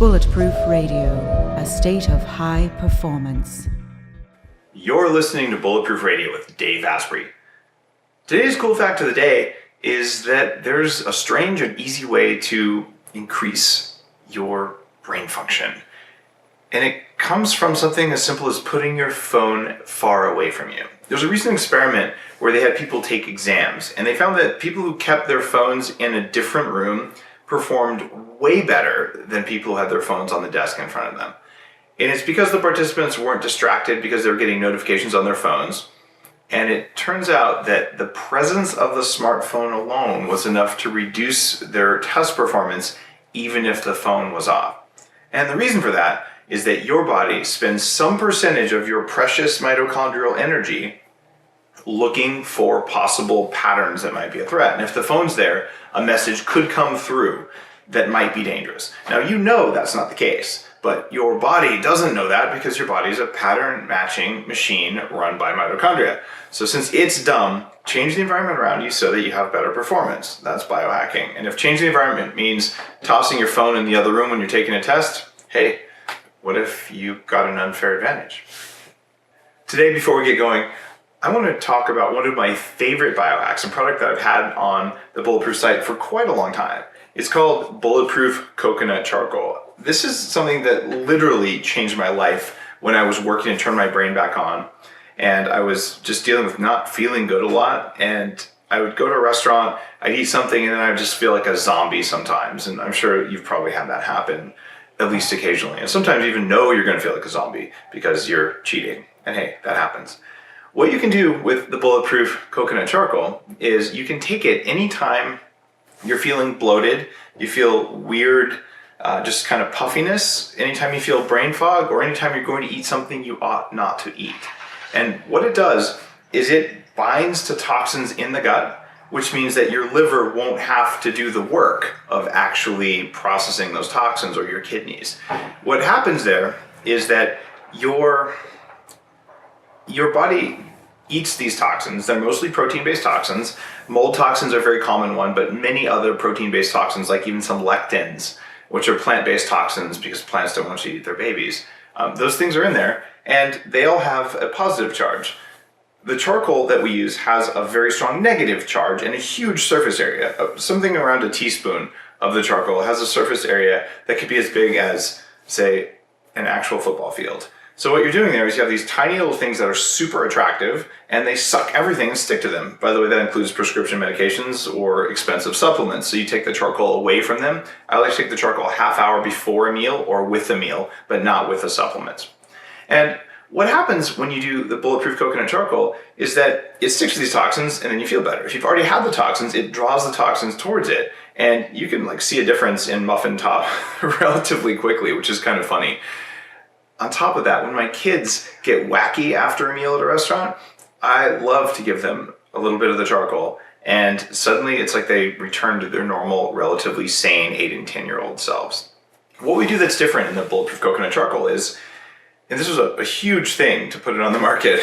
Bulletproof Radio, a state of high performance. You're listening to Bulletproof Radio with Dave Asprey. Today's cool fact of the day is that there's a strange and easy way to increase your brain function. And it comes from something as simple as putting your phone far away from you. There's a recent experiment where they had people take exams, and they found that people who kept their phones in a different room performed way better than people who had their phones on the desk in front of them. And it's because the participants weren't distracted because they were getting notifications on their phones. And it turns out that the presence of the smartphone alone was enough to reduce their test performance even if the phone was off. And the reason for that is that your body spends some percentage of your precious mitochondrial energy looking for possible patterns that might be a threat. And if the phone's there, a message could come through that might be dangerous. Now, you know that's not the case, but your body doesn't know that because your body is a pattern matching machine run by mitochondria. So since it's dumb, change the environment around you so that you have better performance. That's biohacking. And if changing the environment means tossing your phone in the other room when you're taking a test, hey, what if you got an unfair advantage? Today, before we get going, I want to talk about one of my favorite biohacks, a product that I've had on the Bulletproof site for quite a long time. It's called Bulletproof Coconut Charcoal. This is something that literally changed my life when I was working to turn my brain back on. And I was just dealing with not feeling good a lot. And I would go to a restaurant, I'd eat something, and then I'd just feel like a zombie sometimes. And I'm sure you've probably had that happen at least occasionally. And sometimes even know you're going to feel like a zombie because you're cheating. And hey, that happens. What you can do with the Bulletproof Coconut Charcoal is you can take it anytime you're feeling bloated, you feel weird, just kind of puffiness, anytime you feel brain fog, or anytime you're going to eat something you ought not to eat. And what it does is it binds to toxins in the gut, which means that your liver won't have to do the work of actually processing those toxins, or your kidneys. What happens there is that your body eats these toxins. They're mostly protein-based toxins. Mold toxins are a very common one, but many other protein-based toxins, like even some lectins, which are plant-based toxins because plants don't want you to eat their babies. Those things are in there, and they all have a positive charge. The charcoal that we use has a very strong negative charge and a huge surface area. Something around a teaspoon of the charcoal has a surface area that could be as big as, say, an actual football field. So what you're doing there is you have these tiny little things that are super attractive, and they suck everything and stick to them. By the way, that includes prescription medications or expensive supplements. So you take the charcoal away from them. I like to take the charcoal a half hour before a meal or with a meal, but not with the supplements. And what happens when you do the Bulletproof Coconut Charcoal is that it sticks to these toxins and then you feel better. If you've already had the toxins, it draws the toxins towards it, and you can see a difference in muffin top relatively quickly, which is kind of funny. On top of that, when my kids get wacky after a meal at a restaurant, I love to give them a little bit of the charcoal, and suddenly it's like they return to their normal, relatively sane 8 and 10-year-old selves. What we do that's different in the Bulletproof Coconut Charcoal is, and this was a huge thing to put it on the market,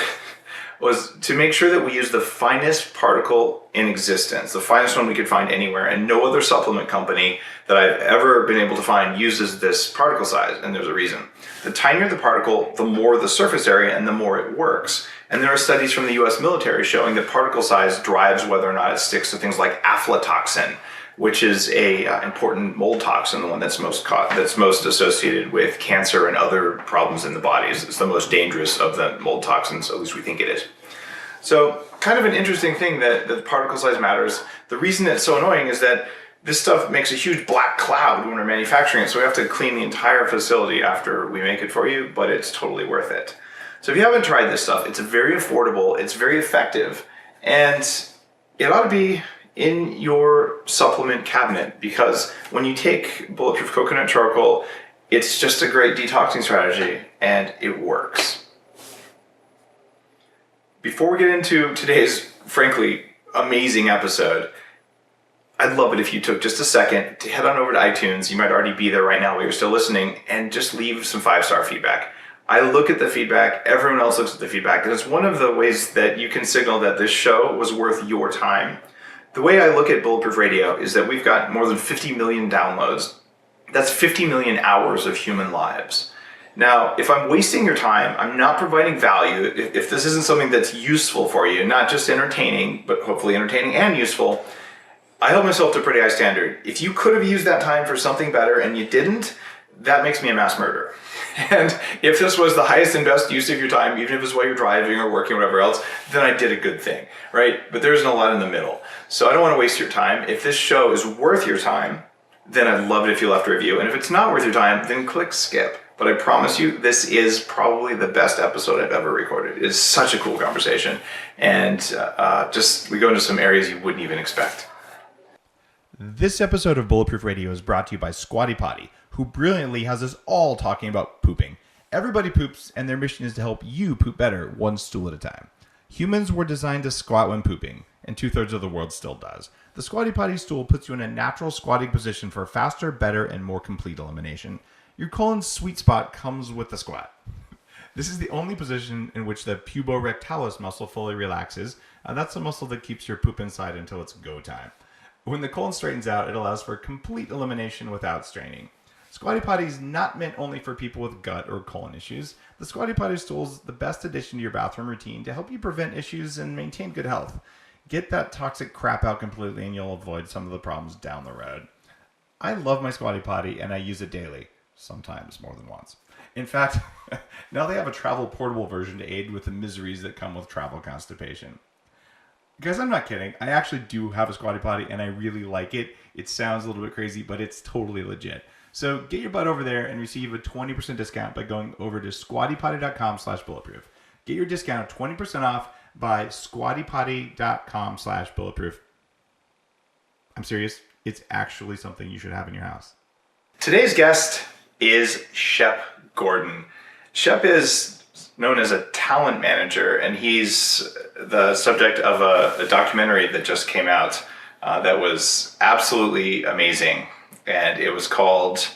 was to make sure that we use the finest particle in existence, the finest one we could find anywhere, and no other supplement company that I've ever been able to find uses this particle size, and there's a reason. The tinier the particle, the more the surface area and the more it works. And there are studies from the US military showing that particle size drives whether or not it sticks to things like aflatoxin, which is a important mold toxin, the one that's most associated with cancer and other problems in the body. It's the most dangerous of the mold toxins, at least we think it is. So kind of an interesting thing that the particle size matters. The reason it's so annoying is that this stuff makes a huge black cloud when we're manufacturing it, so we have to clean the entire facility after we make it for you, but it's totally worth it. So if you haven't tried this stuff, it's very affordable, it's very effective, and it ought to be in your supplement cabinet, because when you take Bulletproof Coconut Charcoal, it's just a great detoxing strategy, and it works. Before we get into today's, frankly, amazing episode, I'd love it if you took just a second to head on over to iTunes. You might already be there right now while you're still listening, and just leave some 5-star feedback. I look at the feedback, everyone else looks at the feedback, and it's one of the ways that you can signal that this show was worth your time. The way I look at Bulletproof Radio is that we've got more than 50 million downloads That's 50 million hours of human lives. Now, if I'm wasting your time, I'm not providing value, if this isn't something that's useful for you, not just entertaining, but hopefully entertaining and useful, I held myself to a pretty high standard. If you could have used that time for something better and you didn't, that makes me a mass murderer. And if this was the highest and best use of your time, even if it's while you're driving or working or whatever else, then I did a good thing, right? But there isn't a lot in the middle. So I don't want to waste your time. If this show is worth your time, then I'd love it if you left a review. And if it's not worth your time, then click skip. But I promise you, this is probably the best episode I've ever recorded. It is such a cool conversation. And we go into some areas you wouldn't even expect. This episode of Bulletproof Radio is brought to you by Squatty Potty, who brilliantly has us all talking about pooping. Everybody poops, and their mission is to help you poop better, one stool at a time. Humans were designed to squat when pooping, and 2/3 of the world still does. The Squatty Potty stool puts you in a natural squatting position for faster, better, and more complete elimination. Your colon's sweet spot comes with the squat. This is the only position in which the puborectalis muscle fully relaxes, and that's the muscle that keeps your poop inside until it's go time. When the colon straightens out, it allows for complete elimination without straining. Squatty Potty is not meant only for people with gut or colon issues. The Squatty Potty stool is the best addition to your bathroom routine to help you prevent issues and maintain good health. Get that toxic crap out completely and you'll avoid some of the problems down the road. I love my Squatty Potty and I use it daily, sometimes more than once. In fact, now they have a travel portable version to aid with the miseries that come with travel constipation. Guys, I'm not kidding. I actually do have a Squatty Potty and I really like it. It sounds a little bit crazy, but it's totally legit. So get your butt over there and receive a 20% discount by going over to squattypotty.com/bulletproof. Get your discount of 20% off by squattypotty.com/bulletproof. I'm serious. It's actually something you should have in your house. Today's guest is Shep Gordon. Shep is known as a talent manager, and he's the subject of a documentary that just came out that was absolutely amazing. And it was called,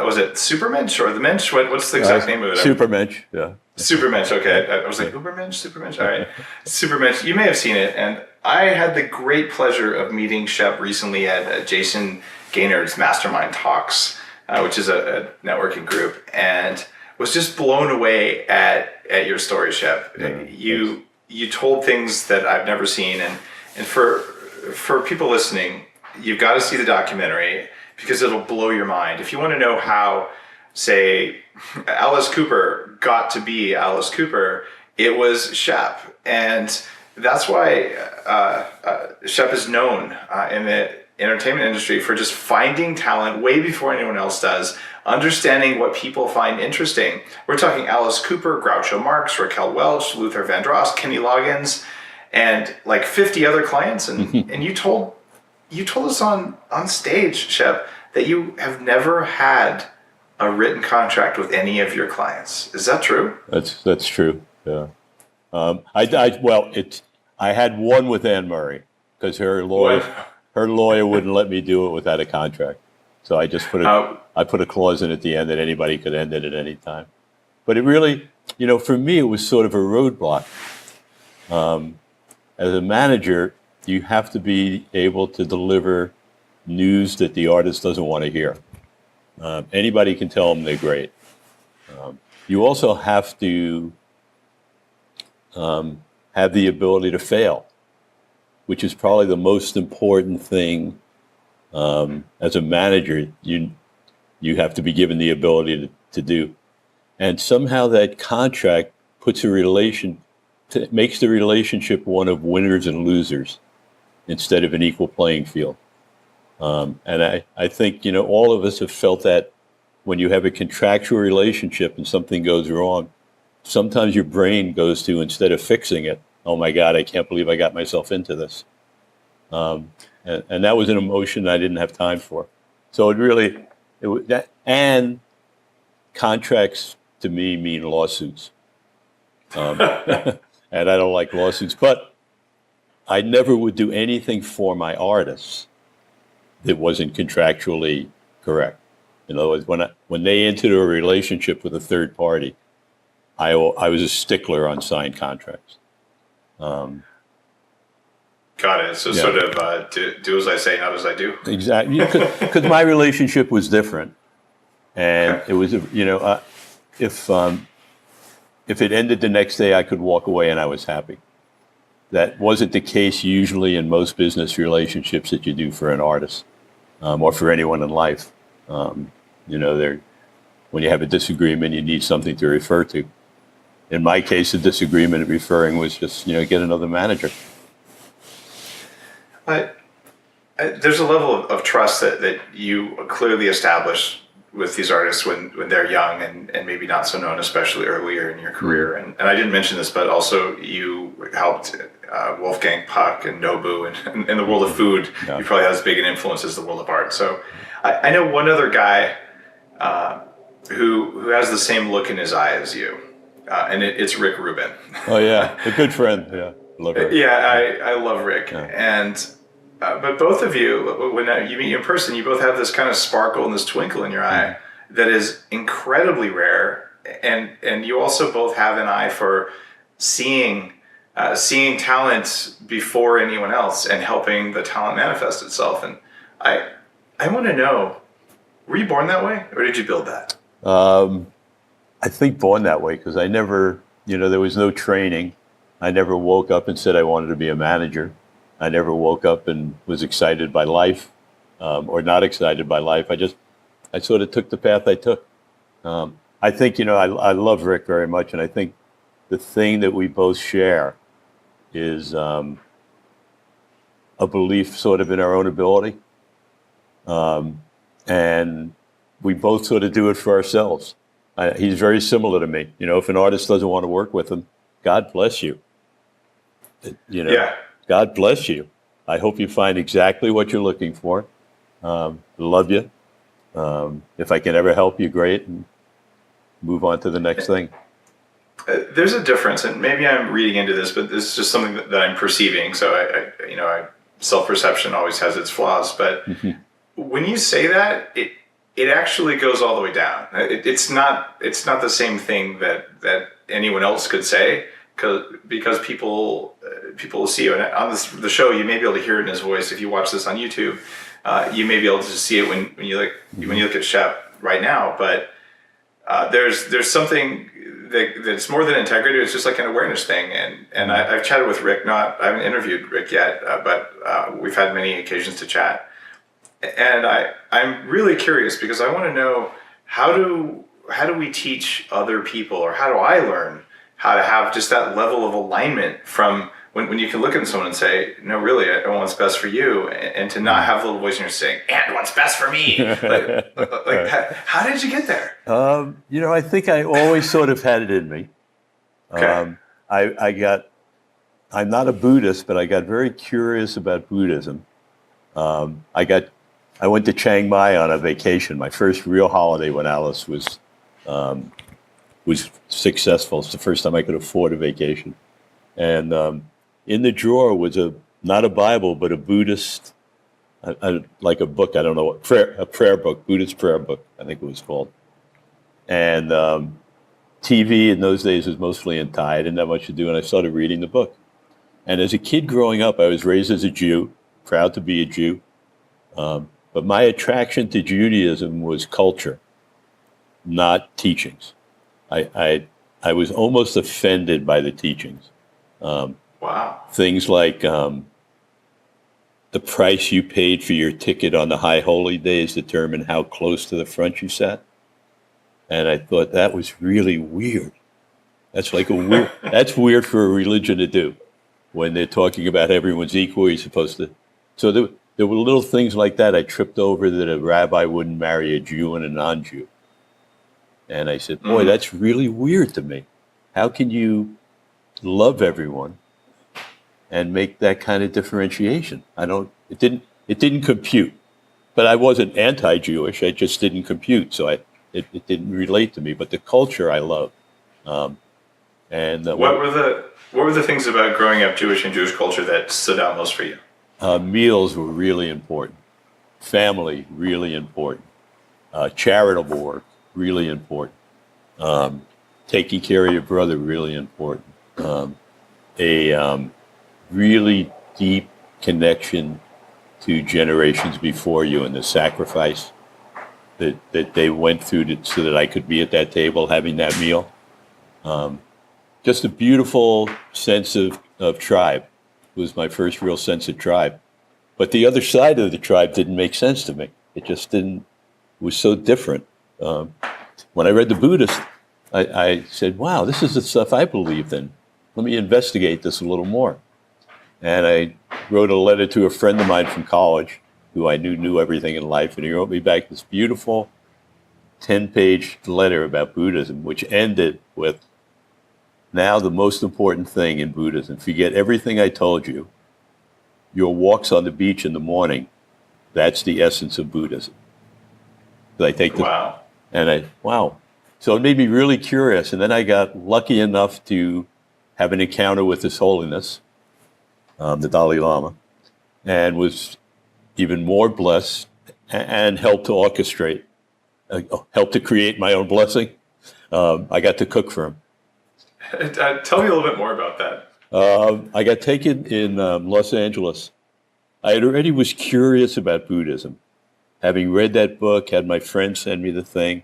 was it Supermensch or The Mensch? What's the exact name of it? Supermensch, yeah. Supermensch, okay. I was like, Ubermensch, Supermensch? All right. Supermensch, you may have seen it. And I had the great pleasure of meeting Shep recently at Jason Gaynard's Mastermind Talks, which is a networking group, and was just blown away at your story, Shep. Yeah, you told things that I've never seen. And for people listening, you've got to see the documentary because it'll blow your mind. If you want to know how, say, Alice Cooper got to be Alice Cooper, it was Shep. And that's why Shep is known in the entertainment industry for just finding talent way before anyone else does, understanding what people find interesting. We're talking Alice Cooper, Groucho Marx, Raquel Welch, Luther Vandross, Kenny Loggins, and like 50 other clients. And you told us on stage, Shep, that you have never had a written contract with any of your clients. Is that true? That's true. Yeah. I had one with Anne Murray because her lawyer wouldn't let me do it without a contract. So I just put a clause in at the end that anybody could end it at any time. But it really, for me, it was sort of a roadblock. As a manager, you have to be able to deliver news that the artist doesn't want to hear. Anybody can tell them they're great. You also have to have the ability to fail, which is probably the most important thing. As a manager, you have to be given the ability to do. And somehow that contract makes the relationship one of winners and losers instead of an equal playing field. And I think, all of us have felt that when you have a contractual relationship and something goes wrong, sometimes your brain goes to, instead of fixing it, oh my God, I can't believe I got myself into this. And that was an emotion I didn't have time for. So and contracts to me mean lawsuits. And I don't like lawsuits, but I never would do anything for my artists that wasn't contractually correct. In other words, when they entered a relationship with a third party, I was a stickler on signed contracts. Can Got it. So Yeah. sort of do as I say, not as I do. Exactly, because my relationship was different, and Okay. it was, if it ended the next day, I could walk away and I was happy. That wasn't the case usually in most business relationships that you do for an artist, or for anyone in life. When you have a disagreement, you need something to refer to. In my case, the disagreement referring was just, get another manager. There's a level of trust that you clearly establish with these artists when they're young and maybe not so known, especially earlier in your career. And I didn't mention this, but also you helped Wolfgang, Puck, and Nobu, and in the world of food, Yeah. you probably have as big an influence as the world of art. So I know one other guy who has the same look in his eye as you, and it's Rick Rubin. Oh yeah, a good friend. Yeah, love her. Yeah, I love Rick. Yeah. And but both of you, when you meet in person, you both have this kind of sparkle and this twinkle in your eye that is incredibly rare. And you also both have an eye for seeing talent before anyone else and helping the talent manifest itself. And I want to know, were you born that way, or did you build that? I think born that way, because I never, there was no training. I never woke up and said I wanted to be a manager. I never woke up and was excited by life, or not excited by life. I sort of took the path I took. I think, I love Rick very much, and I think the thing that we both share is a belief sort of in our own ability. And we both sort of do it for ourselves. He's very similar to me. If an artist doesn't want to work with him, God bless you. Yeah. God bless you. I hope you find exactly what you're looking for. Love you. If I can ever help you, great. And move on to the next thing. There's a difference, and maybe I'm reading into this, but this is just something that I'm perceiving. So self-perception always has its flaws, but when you say that, it actually goes all the way down. It's not the same thing that anyone else could say, because people will see you. And on the show, you may be able to hear it in his voice. If you watch this on YouTube, you may be able to see it when you look at Shep right now. But there's something that's more than integrity. It's just like an awareness thing. And I've chatted with Rick. I haven't interviewed Rick yet, but we've had many occasions to chat. And I'm really curious, because I want to know, how do we teach other people, or how do I learn how to have just that level of alignment from when you can look at someone and say, no, really, I want what's best for you, and to not have a little voice in your saying, and what's best for me. How did you get there? I think I always sort of had it in me. Okay. I'm not a Buddhist, but I got very curious about Buddhism. I went to Chiang Mai on a vacation, my first real holiday when Alice was successful. It's the first time I could afford a vacation. And in the drawer was not a Bible, but a Buddhist, like a book, I don't know what, a prayer book, Buddhist prayer book, I think it was called. And TV in those days was mostly in Thai. I didn't have much to do, and I started reading the book. And as a kid growing up, I was raised as a Jew, proud to be a Jew. But my attraction to Judaism was culture, not teachings. I was almost offended by the teachings. Wow. Things like the price you paid for your ticket on the high holy days determined how close to the front you sat. And I thought that was really weird. That's like that's weird for a religion to do, when they're talking about everyone's equal. You're supposed to. So there were little things like that I tripped over, that a rabbi wouldn't marry a Jew and a non-Jew. And I said, boy, that's really weird to me. How can you love everyone and make that kind of differentiation? It didn't compute. But I wasn't anti-Jewish, it just didn't compute. So it didn't relate to me. But the culture I love. What were the things about growing up Jewish and Jewish culture that stood out most for you? Meals were really important. Family, really important. Charitable work, really important. Taking care of your brother, really important. A really deep connection to generations before you and the sacrifice that they went through so that I could be at that table having that meal. Just a beautiful sense of tribe. It was my first real sense of tribe. But the other side of the tribe didn't make sense to me. It just didn't, it was so different. When I read the Buddhist, I said, wow, this is the stuff I believed in. Let me investigate this a little more. And I wrote a letter to a friend of mine from college who I knew everything in life. And he wrote me back this beautiful 10-page letter about Buddhism, which ended with, now the most important thing in Buddhism, forget everything I told you. Your walks on the beach in the morning, that's the essence of Buddhism. So I take Wow. Wow. So it made me really curious. And then I got lucky enough to have an encounter with His Holiness, the Dalai Lama, and was even more blessed and helped to orchestrate, helped to create my own blessing. I got to cook for him. Tell me a little bit more about that. I got taken in Los Angeles. I had already was curious about Buddhism. Having read that book, had my friend send me the thing,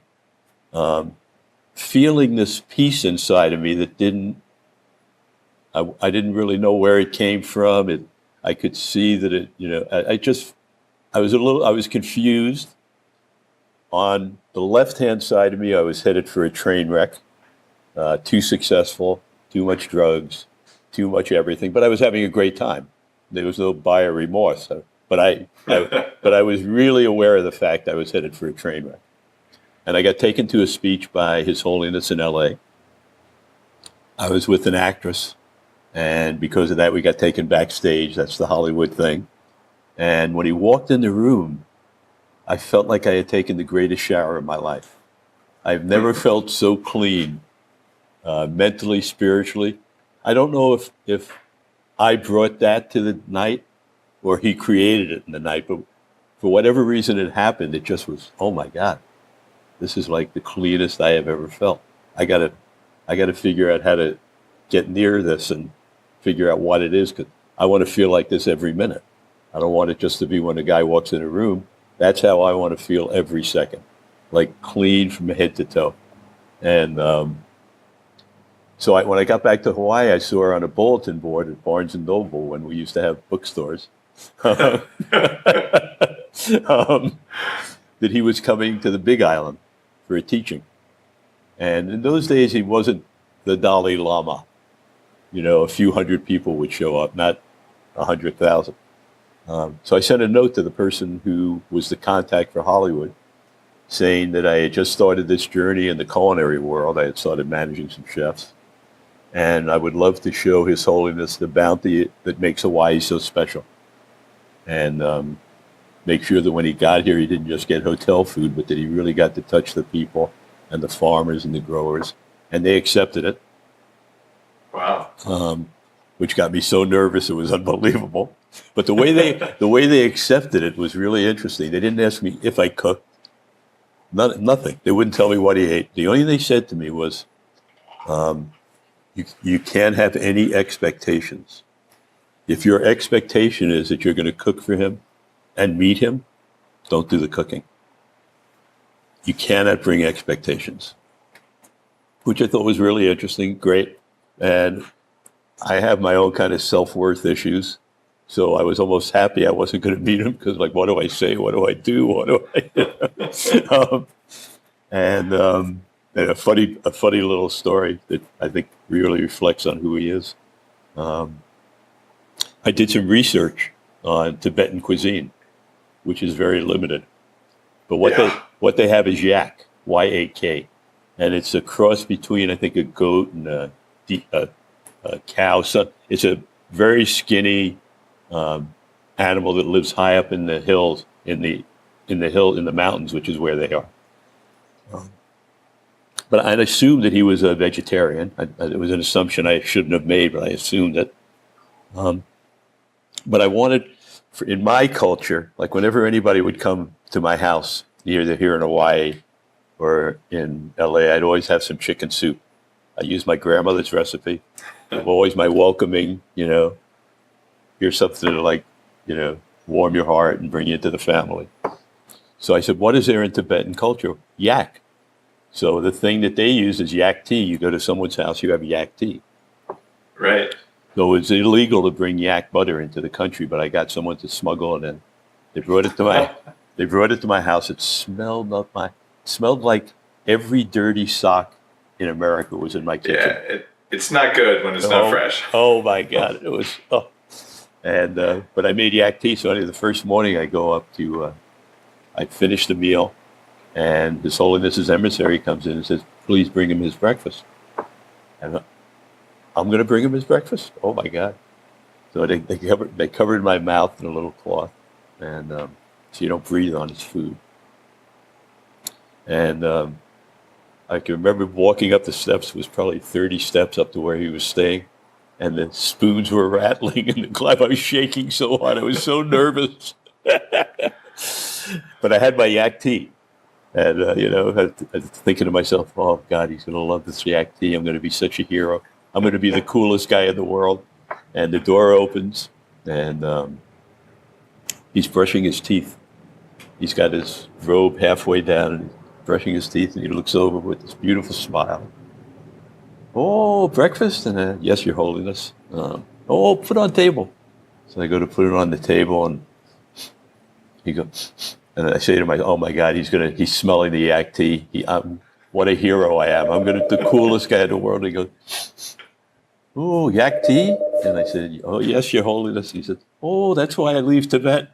feeling this peace inside of me that I didn't really know where it came from. I could see that it, I was confused. On the left-hand side of me, I was headed for a train wreck, too successful, too much drugs, too much everything, but I was having a great time. There was no buyer remorse, but I was really aware of the fact I was headed for a train wreck. And I got taken to a speech by His Holiness in LA. I was with an actress, and because of that, we got taken backstage. That's the Hollywood thing. And when he walked in the room, I felt like I had taken the greatest shower of my life. I've never felt so clean, mentally, spiritually. I don't know if I brought that to the night or he created it in the night, but for whatever reason it happened, it just was, oh my God, this is like the cleanest I have ever felt. I gotta figure out how to get near this and figure out what it is, because I want to feel like this every minute. I don't want it just to be when a guy walks in a room. That's how I want to feel every second, like clean from head to toe. And so when I got back to Hawaii, I saw her on a bulletin board at Barnes & Noble when we used to have bookstores, that he was coming to the Big Island for a teaching. And in those days, he wasn't the Dalai Lama. A few hundred people would show up, not 100,000. So I sent a note to the person who was the contact for Hollywood, saying that I had just started this journey in the culinary world. I had started managing some chefs. And I would love to show His Holiness the bounty that makes Hawaii so special. And make sure that when he got here, he didn't just get hotel food, but that he really got to touch the people and the farmers and the growers. And they accepted it. Wow. Which got me so nervous, it was unbelievable. But the way they accepted it was really interesting. They didn't ask me if I cooked. Nothing. They wouldn't tell me what he ate. The only thing they said to me was, you can't have any expectations. If your expectation is that you're going to cook for him and meet him, don't do the cooking. You cannot bring expectations, which I thought was really interesting, great. And I have my own kind of self-worth issues. So I was almost happy I wasn't going to meet him, because like, what do I say? What do I do? What do I and a funny little story that I think really reflects on who he is. I did some research on Tibetan cuisine, which is very limited. But what they have is yak, Y-A-K, and it's a cross between, I think, a goat and a cow. So it's a very skinny animal that lives high up in the hills, in the mountains, which is where they are. But I assumed that he was a vegetarian. It was an assumption I shouldn't have made, but I assumed it. But I wanted, in my culture, like whenever anybody would come to my house, either here in Hawaii or in LA, I'd always have some chicken soup. I used my grandmother's recipe. Always my welcoming, here's something to like warm your heart and bring you into the family. So I said, what is there in Tibetan culture? Yak. So the thing that they use is yak tea. You go to someone's house, you have yak tea. Right. So it's illegal to bring yak butter into the country, but I got someone to smuggle it in. They brought it to my house. It smelled like every dirty sock in America was in my kitchen. Yeah, it's not good when it's not fresh. Oh my God, it was. Oh. And but I made yak tea. So the first morning I go up to, I finish the meal, and His Holiness's emissary comes in and says, "Please bring him his breakfast." And I'm going to bring him his breakfast. Oh my God! So they covered my mouth in a little cloth, and so you don't breathe on his food. And I can remember walking up the steps. It was probably 30 steps up to where he was staying, and the spoons were rattling, and I was shaking so hard. I was so nervous. But I had my yak tea, and I was thinking to myself, "Oh God, he's going to love this yak tea. I'm going to be such a hero. I'm going to be the coolest guy in the world." And the door opens, and he's brushing his teeth. He's got his robe halfway down, and he's brushing his teeth, and he looks over with this beautiful smile. "Oh, breakfast?" And "Yes, Your Holiness." "Oh, put on table." So I go to put it on the table, and he goes, and I say to myself, "Oh my God, he's smelling the yak tea. What a hero I am. I'm the coolest guy in the world." He goes, "Oh, yak tea?" And I said, "Oh, yes, Your Holiness." He said, "Oh, that's why I leave Tibet."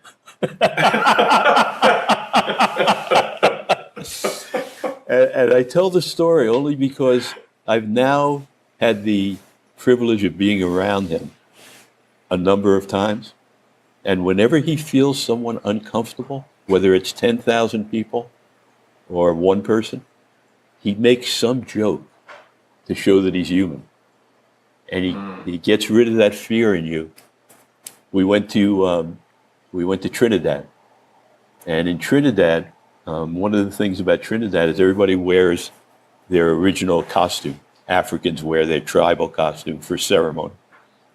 And I tell the story only because I've now had the privilege of being around him a number of times. And whenever he feels someone uncomfortable, whether it's 10,000 people or one person, he makes some joke to show that he's human. And he gets rid of that fear in you. We went to Trinidad. And in Trinidad, one of the things about Trinidad is everybody wears their original costume. Africans wear their tribal costume for ceremony.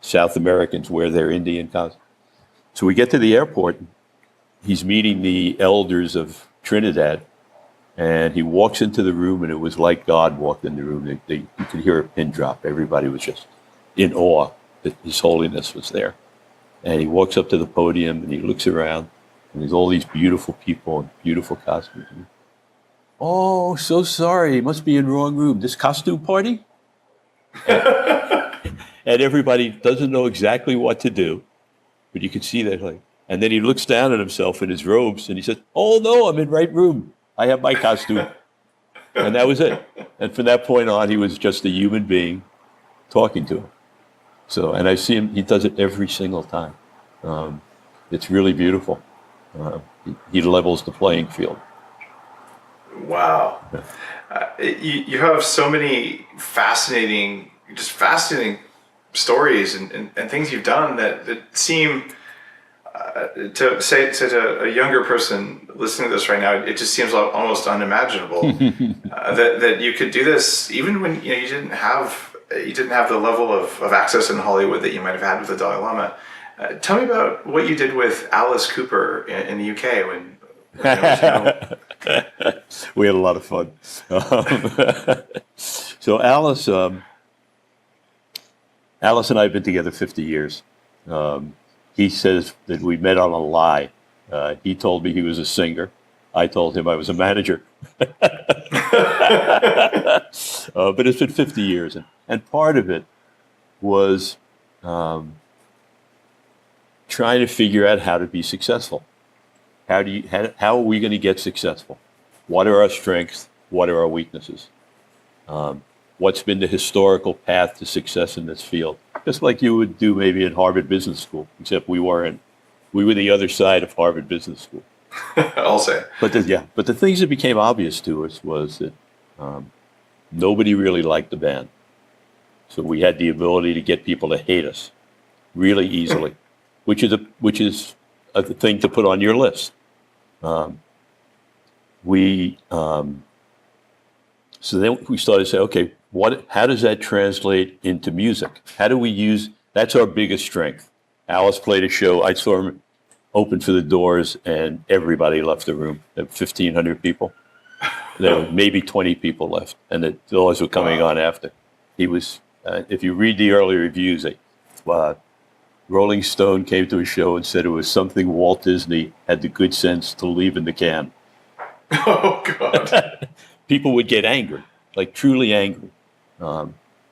South Americans wear their Indian costume. So we get to the airport. He's meeting the elders of Trinidad, and he walks into the room, and it was like God walked in the room. You could hear a pin drop. Everybody was just in awe that His Holiness was there. And he walks up to the podium, and he looks around, and there's all these beautiful people in beautiful costumes. "Oh, so sorry. He must be in the wrong room. This costume party?" And everybody doesn't know exactly what to do, but you can see that. And then he looks down at himself in his robes, and he says, "Oh, no, I'm in the right room. I have my costume." And that was it. And from that point on, he was just a human being talking to him. So, and I see him, he does it every single time. It's really beautiful. He levels the playing field. Wow. You have so many fascinating stories and things you've done that seem, to say to a younger person listening to this right now, it just seems almost unimaginable that you could do this even when you didn't have the level of access in Hollywood that you might have had with the Dalai Lama. Tell me about what you did with Alice Cooper in the UK when we had a lot of fun. So Alice and I have been together 50 years. He says that we met on a lie. He told me he was a singer. I told him I was a manager. But it's been 50 years. And part of it was trying to figure out how to be successful. How are we going to get successful? What are our strengths? What are our weaknesses? What's been the historical path to success in this field? Just like you would do maybe in Harvard Business School, except we were the other side of Harvard Business School. I'll say. But the things that became obvious to us was that nobody really liked the band. So we had the ability to get people to hate us really easily, which is a thing to put on your list. So then we started to say, okay, how does that translate into music? How do we use, that's our biggest strength. Alice played a show. I saw him opened for the doors, and everybody left the room. There were 1,500 people. There were maybe 20 people left, and the doors were coming on after. He was, if you read the early reviews, Rolling Stone came to a show and said it was something Walt Disney had the good sense to leave in the can. Oh, God. People would get angry, like truly angry.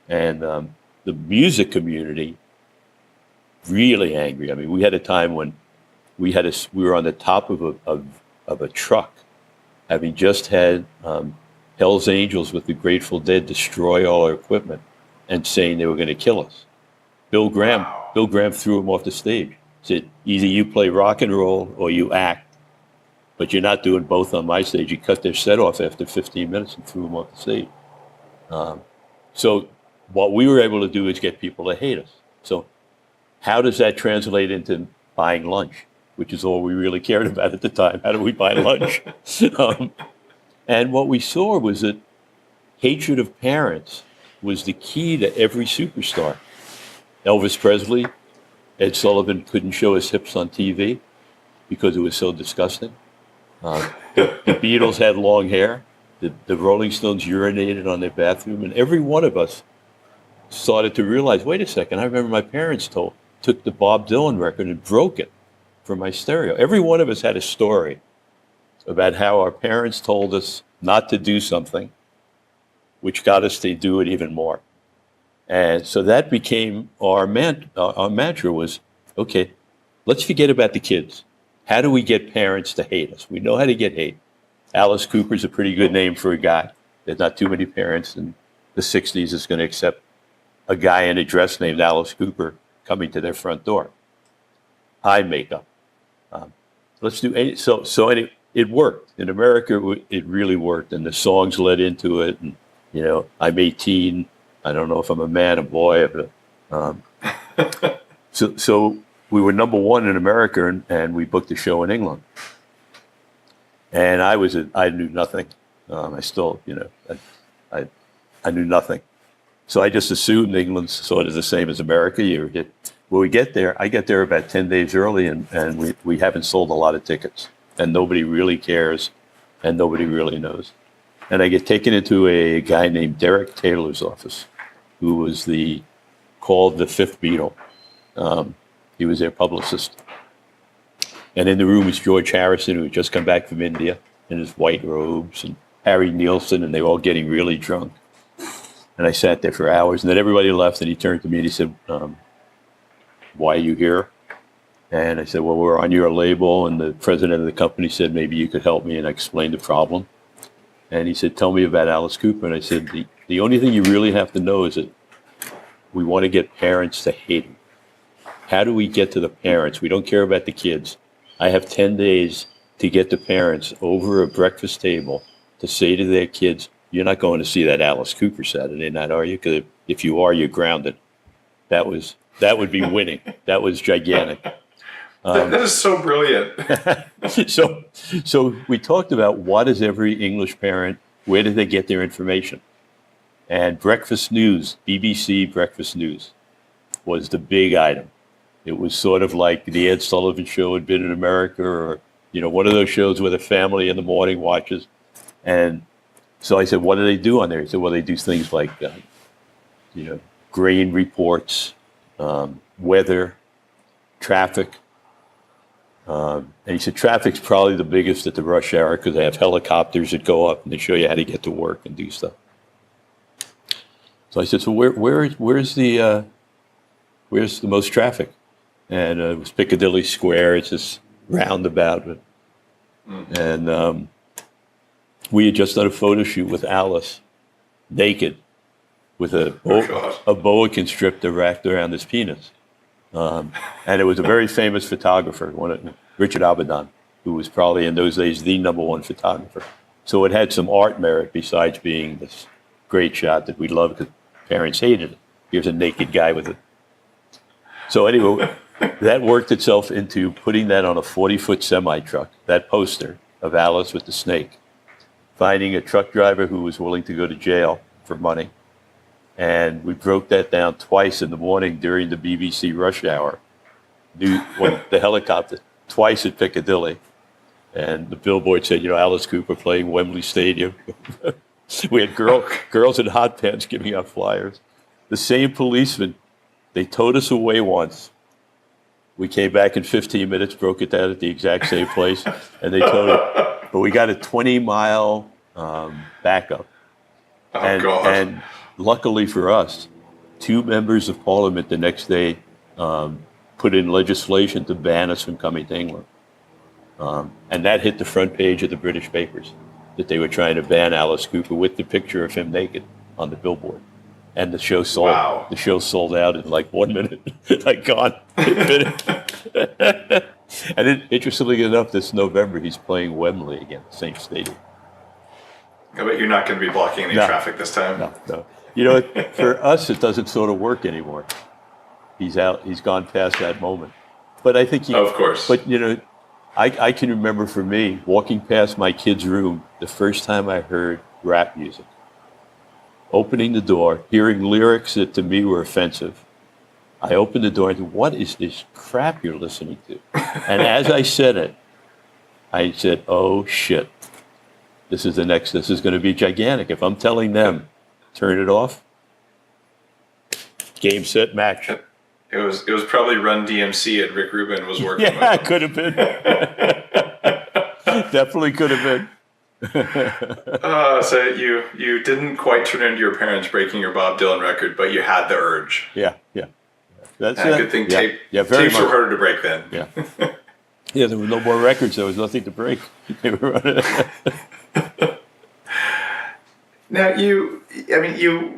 The music community, really angry. I mean, we had a time when we were on the top of a truck, having just had Hell's Angels with the Grateful Dead destroy all our equipment and saying they were going to kill us. Bill Graham threw him off the stage. Said, either you play rock and roll or you act, but you're not doing both on my stage. He cut their set off after 15 minutes and threw them off the stage. So what we were able to do is get people to hate us. So how does that translate into buying lunch, which is all we really cared about at the time? How do we buy lunch? And what we saw was that hatred of parents was the key to every superstar. Elvis Presley, Ed Sullivan couldn't show his hips on TV because it was so disgusting. The Beatles had long hair. The Rolling Stones urinated on their bathroom. And every one of us started to realize, wait a second, I remember my parents took the Bob Dylan record and broke it from my stereo. Every one of us had a story about how our parents told us not to do something, which got us to do it even more. And so that became our mantra was, okay, let's forget about the kids. How do we get parents to hate us? We know how to get hate. Alice Cooper's a pretty good name for a guy. There's not too many parents in the 60s that's going to accept a guy in a dress named Alice Cooper coming to their front door. Eye makeup. Let's do any, so it worked. In America, it really worked, and the songs led into it. And, you know, I'm 18. I don't know if I'm a man, a boy. So we were number one in America, and we booked a show in England. And I knew nothing. I still, I knew nothing. So I just assumed England's sort of the same as America. When we get there, I get there about 10 days early, and we haven't sold a lot of tickets, and nobody really cares, and nobody really knows. And I get taken into a guy named Derek Taylor's office, who was called the fifth Beatle. He was their publicist. And in the room was George Harrison, who had just come back from India in his white robes, and Harry Nilsson, and they were all getting really drunk. And I sat there for hours, and then everybody left, and he turned to me and he said, why are you here? And I said, well, we're on your label, and the president of the company said, maybe you could help me, and I explained the problem. And he said, tell me about Alice Cooper. And I said, the only thing you really have to know is that we want to get parents to hate him. How do we get to the parents? We don't care about the kids. I have 10 days to get the parents over a breakfast table to say to their kids, you're not going to see that Alice Cooper Saturday night, are you? Because if you are, you're grounded. That would be winning. That was gigantic. That is so brilliant. So we talked about what is every English parent, where do they get their information? And breakfast news, BBC breakfast news, was the big item. It was sort of like the Ed Sullivan Show had been in America, or one of those shows where the family in the morning watches. And so I said, what do they do on there? He said, well, they do things like, grain reports, weather, traffic. And he said, traffic's probably the biggest at the rush hour because they have helicopters that go up and they show you how to get to work and do stuff. So I said, so where's the most traffic? And it was Piccadilly Square. It's this roundabout. And we had just done a photo shoot with Alice, naked, with a boa constrictor wrapped around his penis. And it was a very famous photographer, Richard Avedon, who was probably in those days the number one photographer. So it had some art merit besides being this great shot that we loved because parents hated it. Here's a naked guy with it. So anyway, that worked itself into putting that on a 40-foot semi-truck, that poster of Alice with the snake, finding a truck driver who was willing to go to jail for money. And we broke that down twice in the morning during the BBC rush hour. When the helicopter, twice at Piccadilly. And the billboard said, Alice Cooper playing Wembley Stadium. We had girls in hot pants giving out flyers. The same policemen, they towed us away once. We came back in 15 minutes, broke it down at the exact same place, and they towed it. But we got a 20-mile backup. God. And luckily for us, 2 members of parliament the next day put in legislation to ban us from coming to England. And that hit the front page of the British papers, that they were trying to ban Alice Cooper with the picture of him naked on the billboard. And the show sold. Wow. The show sold out in like 1 minute. Like gone. And interestingly enough, this November he's playing Wembley again, same stadium. I bet you're not going to be blocking any traffic this time. No. For us, it doesn't sort of work anymore. He's out. He's gone past that moment. But I think of course. But I can remember for me walking past my kid's room the first time I heard rap music. Opening the door, hearing lyrics that to me were offensive. I opened the door and said, "What is this crap you're listening to?" And as I said it, I said, "Oh shit. This is going to be gigantic. If I'm telling them, turn it off, game, set, match." It was probably Run DMC and Rick Rubin was working with. Yeah, it could have been. Definitely could have been. So you didn't quite turn into your parents breaking your Bob Dylan record, but you had the urge. Yeah. That's a good thing. very Tapes much. were harder to break then. Yeah. Yeah, there were no more records. There was nothing to break. They were running. Now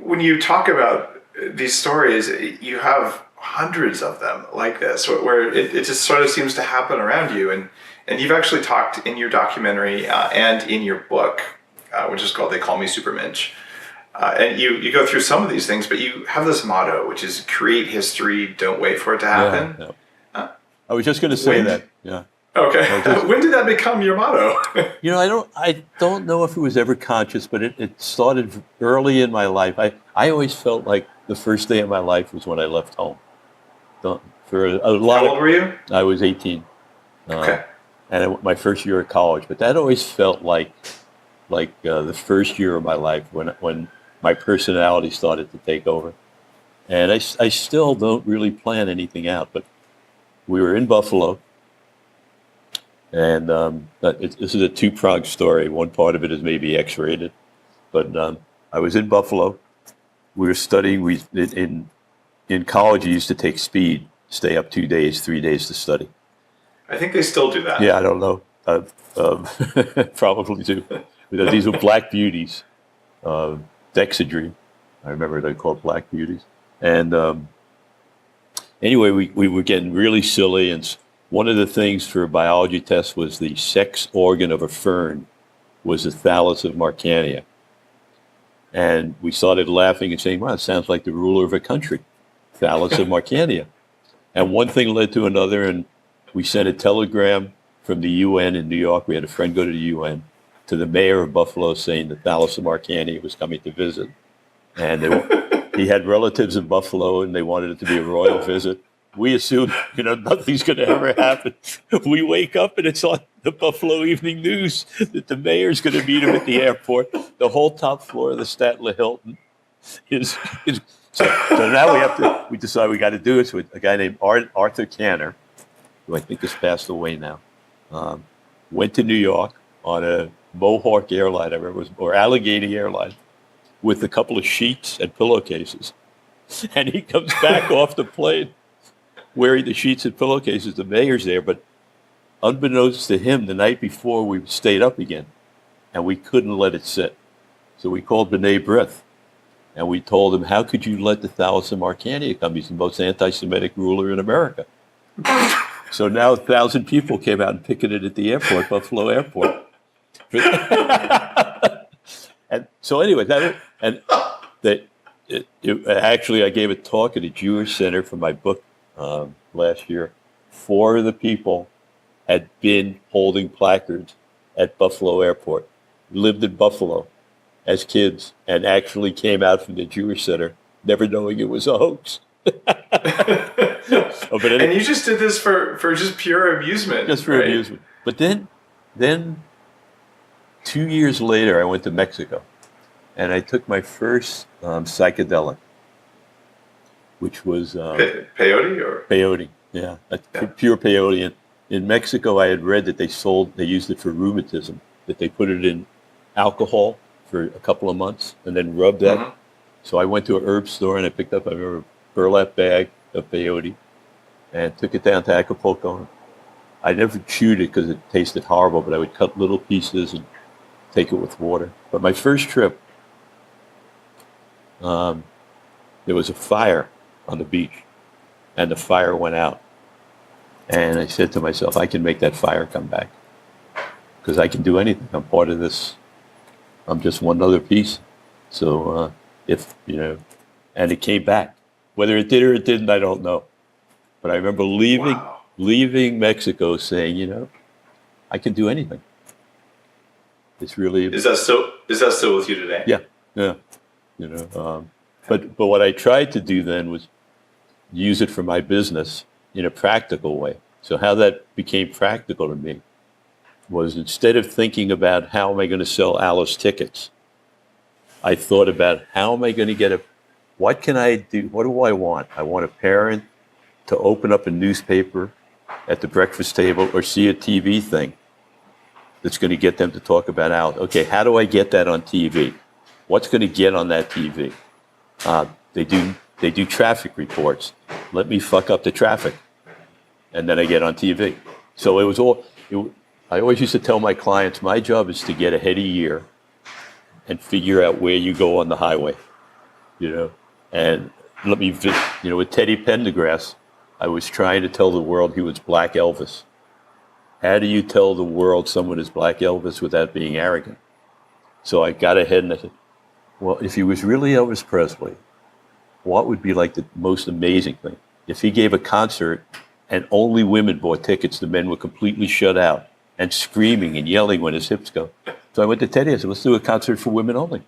when you talk about these stories, you have hundreds of them like this, where it just sort of seems to happen around you, and you've actually talked in your documentary and in your book, which is called Call Me Supermensch, and you go through some of these things, but you have this motto, which is create history, don't wait for it to happen. Yeah. I was just going to say that. Yeah. Okay. When did that become your motto? I don't know if it was ever conscious, but it started early in my life. I always felt like the first day of my life was when I left home. For a lot. How old were you? I was 18. Okay. And my first year of college, but that always felt like the first year of my life when my personality started to take over. And I still don't really plan anything out, but we were in Buffalo. And this is a 2-pronged story. One part of it is maybe X-rated, but I was in Buffalo. We were studying. In college, you used to take speed, stay up 2 days, 3 days to study. I think they still do that. Yeah, I don't know. Probably do. These were black beauties, Dexedrine. I remember they called black beauties. And anyway, we were getting really silly, and one of the things for a biology test was the sex organ of a fern was the thallus of Marcania. And we started laughing and saying, "Wow, it sounds like the ruler of a country, thallus of Marcania." And one thing led to another, and we sent a telegram from the UN in New York. We had a friend go to the UN, to the mayor of Buffalo, saying the thallus of Marcania was coming to visit. And he had relatives in Buffalo, and they wanted it to be a royal visit. We assumed, nothing's going to ever happen. We wake up, and it's on the Buffalo Evening News that the mayor's going to meet him at the airport. The whole top floor of the Statler Hilton is so now we decide we got to do it with a guy named Arthur Canner, who I think has passed away now. Went to New York on a Mohawk airline, I remember, or Allegheny airline, with a couple of sheets and pillowcases. And he comes back off the plane wearing the sheets and pillowcases. The mayor's there, but unbeknownst to him, the night before we stayed up again, and we couldn't let it sit. So we called B'nai B'rith, and we told him, "How could you let the thallus of Marcania come? He's the most anti-Semitic ruler in America." So now 1,000 people came out and picketed at the airport, Buffalo Airport. And so anyway, actually I gave a talk at a Jewish center for my book last year. 4 of the people had been holding placards at Buffalo Airport, lived in Buffalo as kids, and actually came out from the Jewish center, never knowing it was a hoax. Oh, but And you just did this for just pure amusement. just for right? amusement. But then 2 years later, I went to Mexico, and I took my first psychedelic, which was Peyote or peyote. Yeah, pure peyote. And in Mexico, I had read that they used it for rheumatism, that they put it in alcohol for a couple of months and then rubbed that. Mhm. So I went to a herb store and I picked up a burlap bag of peyote and took it down to Acapulco. I never chewed it because it tasted horrible, but I would cut little pieces and take it with water. But my first trip, there was a fire on the beach, and the fire went out. And I said to myself, I can make that fire come back because I can do anything. I'm part of this. I'm just one other piece. So and it came back. Whether it did or it didn't, I don't know. But I remember leaving Mexico saying, I can do anything. It's really is that still with you today? yeah. But what I tried to do then was use it for my business in a practical way. So how that became practical to me was, instead of thinking about how am I going to sell Alice tickets, I thought about how am I going to what can I do? What do I want? I want a parent to open up a newspaper at the breakfast table or see a TV thing that's going to get them to talk about Alice. Okay, how do I get that on TV? What's going to get on that TV? They do traffic reports. Let me fuck up the traffic, and then I get on TV. So I always used to tell my clients, my job is to get ahead of year and figure out where you go on the highway, And with Teddy Pendergrass, I was trying to tell the world he was Black Elvis. How do you tell the world someone is Black Elvis without being arrogant? So I got ahead and I said, well, if he was really Elvis Presley, what would be like the most amazing thing? If he gave a concert and only women bought tickets, the men were completely shut out and screaming and yelling when his hips go. So I went to Teddy and said, let's do a concert for women only.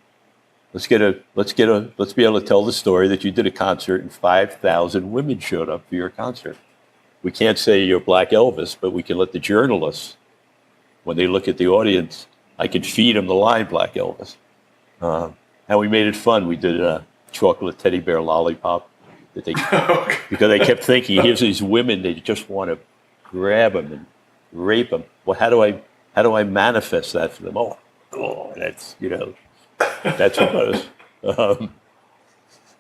Let's be able to tell the story that you did a concert and 5,000 women showed up for your concert. We can't say you're Black Elvis, but we can let the journalists, when they look at the audience, I can feed them the line Black Elvis. And we made it fun. We did a chocolate teddy bear lollipop that because they kept thinking, here's these women, they just want to grab them and rape them. Well, how do I manifest that for them? Oh, that's that's what it was.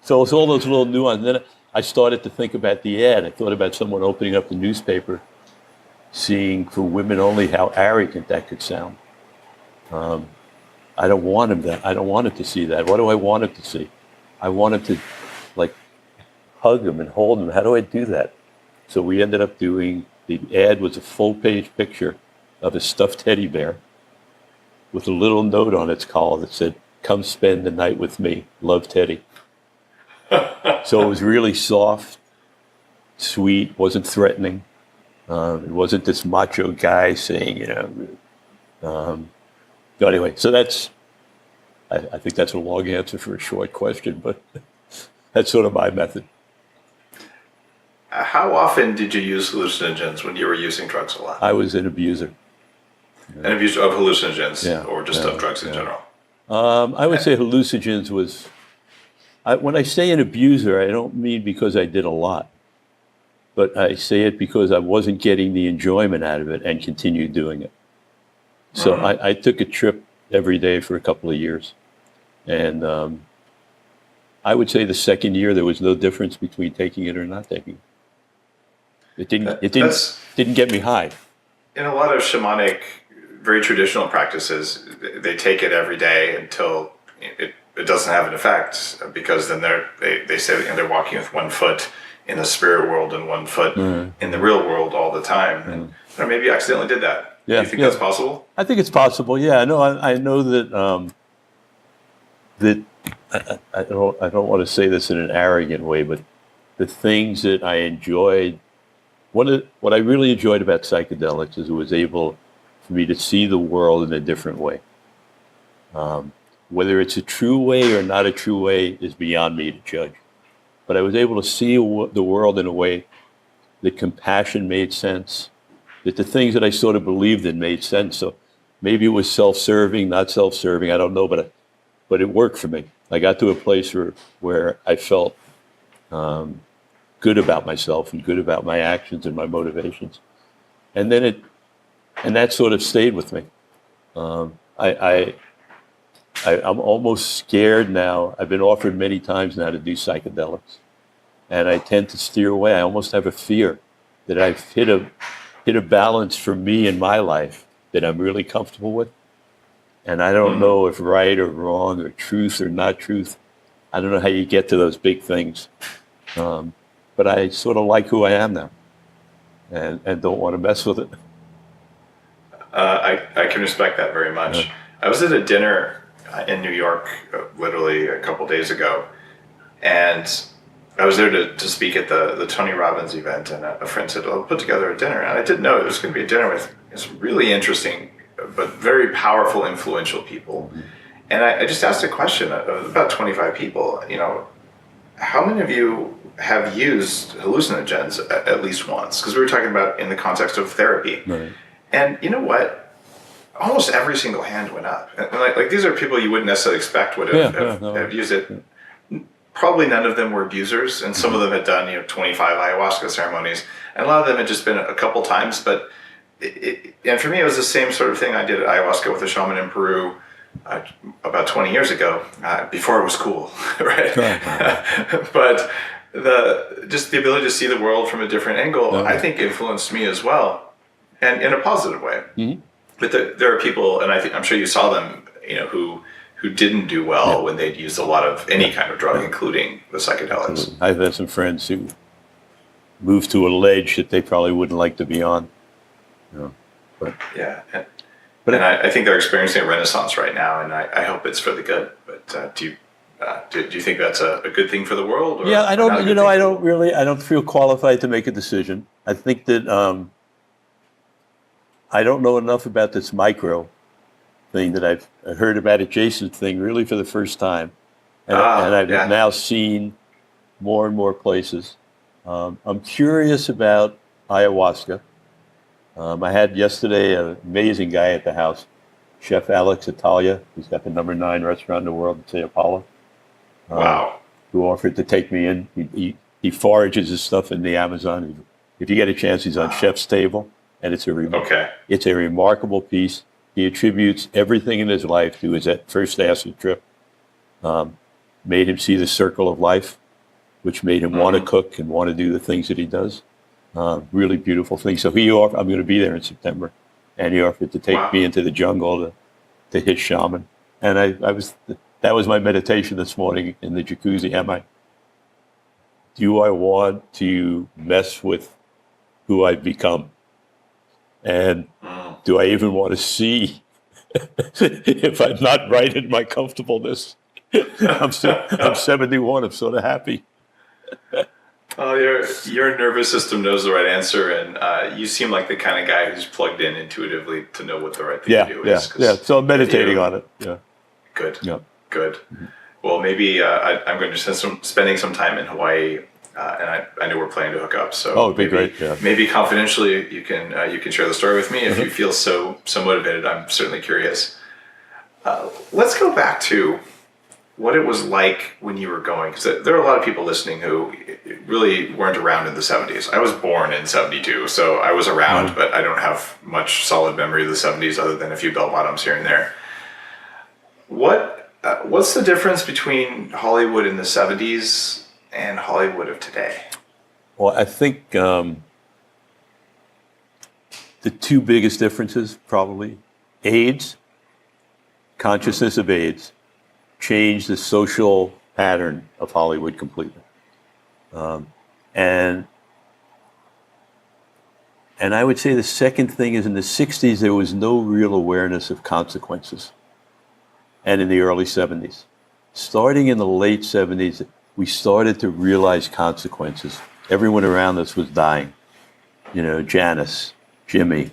So it's all those little nuances. Then I started to think about the ad. I thought about someone opening up the newspaper, seeing for women only how arrogant that could sound. I don't want him that. I don't want him to see that. What do I want him to see? I want him to hug him and hold him. How do I do that? So we ended up doing, the ad was a full-page picture of a stuffed teddy bear with a little note on its collar that said, "Come spend the night with me. Love, Teddy." So it was really soft, sweet, wasn't threatening. It wasn't this macho guy saying, So anyway, so I think that's a long answer for a short question, but that's sort of my method. How often did you use hallucinogens when you were using drugs a lot? I was an abuser. An abuser of hallucinogens, Yeah, or just of drugs in general? I would say hallucinogens was, when I say an abuser, I don't mean because I did a lot, but I say it because I wasn't getting the enjoyment out of it and continued doing it. So I took a trip every day for a couple of years. And I would say the second year, there was no difference between taking it or not taking it. It didn't get me high. In a lot of shamanic, very traditional practices, they take it every day until it doesn't have an effect, because then they say they're walking with 1 foot in the spirit world and 1 foot in the real world all the time. And or maybe you accidentally did that. Yeah, Do you think that's possible? I think it's possible. Yeah, no, I know that I don't want to say this in an arrogant way, but the things that I enjoyed, what I really enjoyed about psychedelics is it was able for me to see the world in a different way. Whether it's a true way or not a true way is beyond me to judge. but I was able to see the world in a way that compassion made sense, that the things that I sort of believed in made sense. So maybe it was self-serving, not self-serving, I don't know, but it worked for me. I got to a place where I felt good about myself and good about my actions and my motivations. And then that sort of stayed with me. I'm almost scared now. I've been offered many times now to do psychedelics, and I tend to steer away. I almost have a fear that I've hit a balance for me in my life that I'm really comfortable with. And I don't know if right or wrong or truth or not truth. I don't know how you get to those big things. But I sort of like who I am now and don't want to mess with it. I can respect that very much. Yeah. I was at a dinner in New York literally a couple days ago, and I was there to speak at the Tony Robbins event, and a friend said, "I'll put together a dinner." And I didn't know it was going to be a dinner with some really interesting but very powerful, influential people. And I just asked a question of about 25 people, how many of you have used hallucinogens at least once? Because we were talking about in the context of therapy. Right. And you know what? Almost every single hand went up. And like these are people you wouldn't necessarily expect would have used it. Probably none of them were abusers, and some of them had done 25 ayahuasca ceremonies, and a lot of them had just been a couple times. But and for me, it was the same sort of thing. I did ayahuasca with a shaman in Peru about 20 years ago, before it was cool, right? But just the ability to see the world from a different angle, I think, influenced me as well, and in a positive way. Mm-hmm. But there are people, and I'm sure you saw them, who didn't do well when they'd used a lot of any kind of drug, including the psychedelics. I've had some friends who moved to a ledge that they probably wouldn't like to be on. But I think they're experiencing a renaissance right now, and I hope it's for the good. But do you think that's a good thing for the world? Or, I don't. I don't feel qualified to make a decision. I think that I don't know enough about this micro thing that I've heard about adjacent thing really for the first time, and I've now seen more and more places. I'm curious about ayahuasca. I had yesterday an amazing guy at the house, Chef Alex Italia, who's got the #9 restaurant in the world, say Apollo. Wow. Who offered to take me in. He forages his stuff in the Amazon. If you get a chance, he's on Chef's Table, and it's a remarkable piece. He attributes everything in his life to his first acid trip. Made him see the circle of life, which made him want to cook and want to do the things that he does. Really beautiful thing. So I'm going to be there in September, and he offered to take me into the jungle to his shaman. And that was my meditation this morning in the jacuzzi. Do I want to mess with who I've become? And do I even want to see if I'm not right in my comfortableness? I'm 71. I'm sort of happy. Oh, your nervous system knows the right answer, and you seem like the kind of guy who's plugged in intuitively to know what the right thing to do is. Yeah. So I'm meditating on it. Yeah. Good. Yeah. Good. Mm-hmm. Well, maybe I'm going to spending some time in Hawaii, and I know we're planning to hook up. So it'd be great. Yeah. Maybe confidentially, you can share the story with me if you feel so motivated. I'm certainly curious. Let's go back to what it was like when you were going, because there are a lot of people listening who really weren't around in the 70s. I was born in 72, so I was around, but I don't have much solid memory of the 70s other than a few bell bottoms here and there. What's the difference between Hollywood in the 70s and Hollywood of today? Well, I think the two biggest differences, probably AIDS, consciousness of AIDS, changed the social pattern of Hollywood completely. And I would say the second thing is in the 60s, there was no real awareness of consequences. And in the early 70s. Starting in the late 70s, we started to realize consequences. Everyone around us was dying. Janis, Jimmy,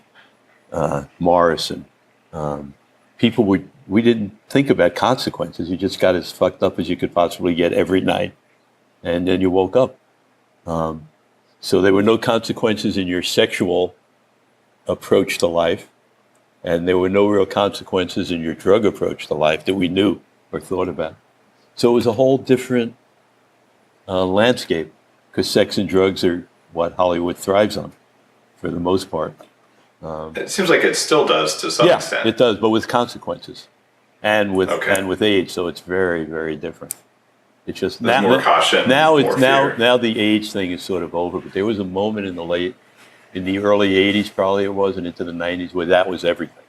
Morrison. We didn't think about consequences. You just got as fucked up as you could possibly get every night. and then you woke up. So there were no consequences in your sexual approach to life, and there were no real consequences in your drug approach to life that we knew or thought about. So it was a whole different landscape, because sex and drugs are what Hollywood thrives on, for the most part. It seems like it still does to some extent. Yeah, it does, but with consequences, and with Okay. age. So it's very, very different. It's just There's more caution, Now more fear. now the age thing is sort of over. But there was a moment in the early '80s, probably it was, and into the '90s, where that was everything.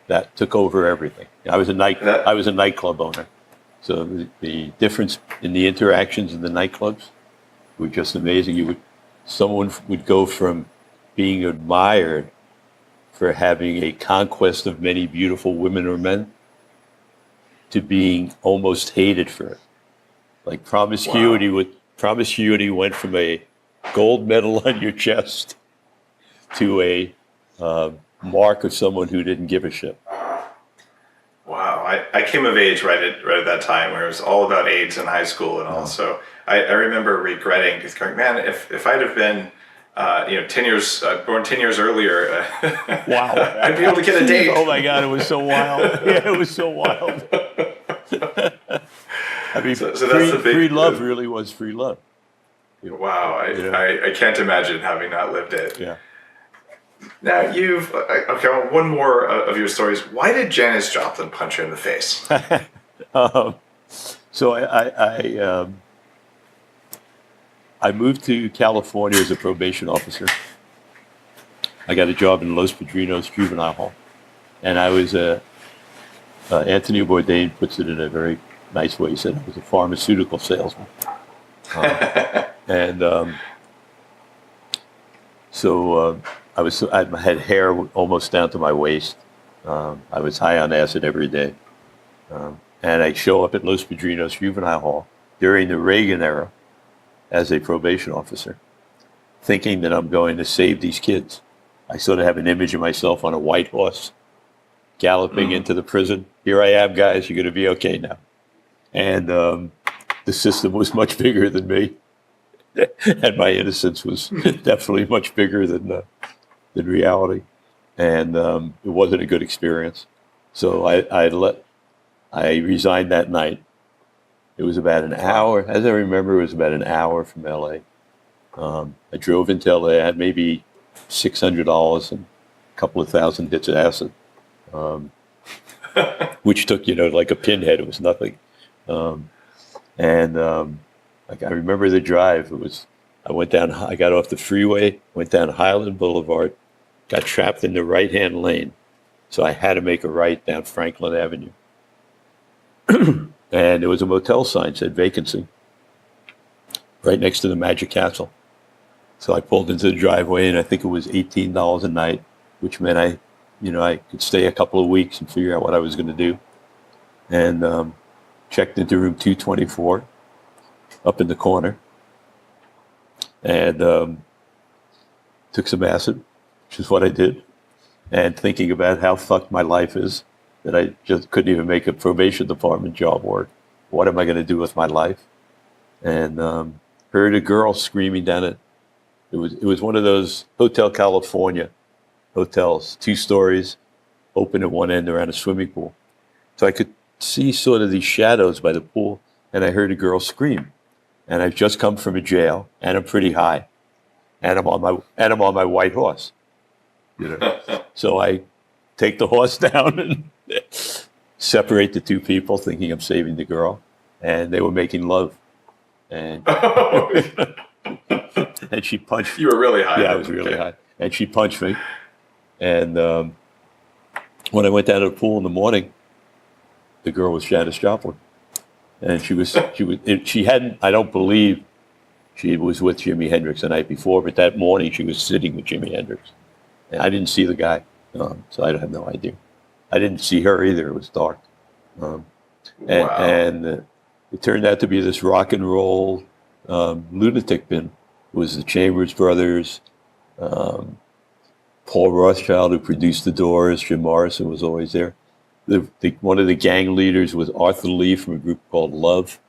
That took over everything. I was a nightclub owner, so the difference in the interactions in the nightclubs were just amazing. Someone would go from being admired for having a conquest of many beautiful women or men to being almost hated for it. Like promiscuity went from a gold medal on your chest to a mark of someone who didn't give a shit. Wow, I came of age right at that time where it was all about AIDS in high school, and also I remember regretting, just going, man, if I'd have been 10 years born 10 years earlier, Wow, I'd be able to get a date. Oh my God, it was so wild. Yeah, it was so wild. I mean, So that's the big free love really was free love. Wow, I can't imagine having not lived it. Yeah. Now one more of your stories. Why did Janis Joplin punch her in the face? So I moved to California as a probation officer. I got a job in Los Padrinos Juvenile Hall, and I was Anthony Bourdain puts it in a very nice way. He said I was a pharmaceutical salesman, so I had hair almost down to my waist. I was high on acid every day, and I show up at Los Padrinos Juvenile Hall during the Reagan era as a probation officer, thinking that I'm going to save these kids. I sort of have an image of myself on a white horse, galloping into the prison. Here I am, guys. You're going to be okay now. And the system was much bigger than me, and my innocence was definitely much bigger than reality. And it wasn't a good experience. So I resigned that night. It was about an hour, as I remember, it was about an hour from LA. I drove into LA. I had maybe $600 and a couple of thousand hits of acid, which took, like a pinhead. It was nothing. Like I remember the drive. I got off the freeway, went down Highland Boulevard, got trapped in the right-hand lane. So I had to make a right down Franklin Avenue. And there was a motel sign said vacancy right next to the Magic Castle. So I pulled into the driveway, and I think it was $18 a night, which meant I could stay a couple of weeks and figure out what I was going to do. And checked into room 224 up in the corner, and took some acid, which is what I did. And thinking about how fucked my life is, that I just couldn't even make a probation department job work. What am I going to do with my life? And heard a girl screaming down it. It was one of those Hotel California hotels, 2 stories, open at one end around a swimming pool. So I could see sort of these shadows by the pool, and I heard a girl scream. And I've just come from a jail, and I'm pretty high, and I'm on my white horse. So I take the horse down and separate the 2 people, thinking I'm saving the girl, and they were making love. And and she punched. You were really high. Yeah, I was really high. And she punched me. And when I went down to the pool in the morning, the girl was Janis Joplin, and she hadn't. I don't believe she was with Jimi Hendrix the night before, but that morning she was sitting with Jimi Hendrix, and I didn't see the guy, so I have no idea. I didn't see her either. It was dark, and it turned out to be this rock and roll lunatic bin. It was the Chambers Brothers, Paul Rothschild, who produced the Doors. Jim Morrison was always there. One of the gang leaders was Arthur Lee from a group called Love.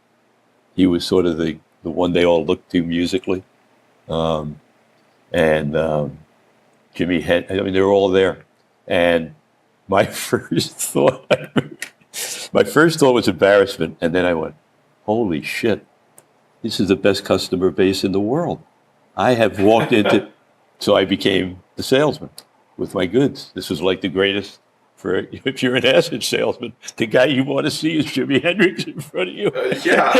He was sort of the the one they all looked to musically. And Jimmy had, I mean, they were all there. And my first thought was embarrassment. And then I went, holy shit, this is the best customer base in the world. I have walked into, so I became the salesman with my goods. This was like the greatest for, if you're an acid salesman, the guy you want to see is Jimi Hendrix in front of you. Yeah.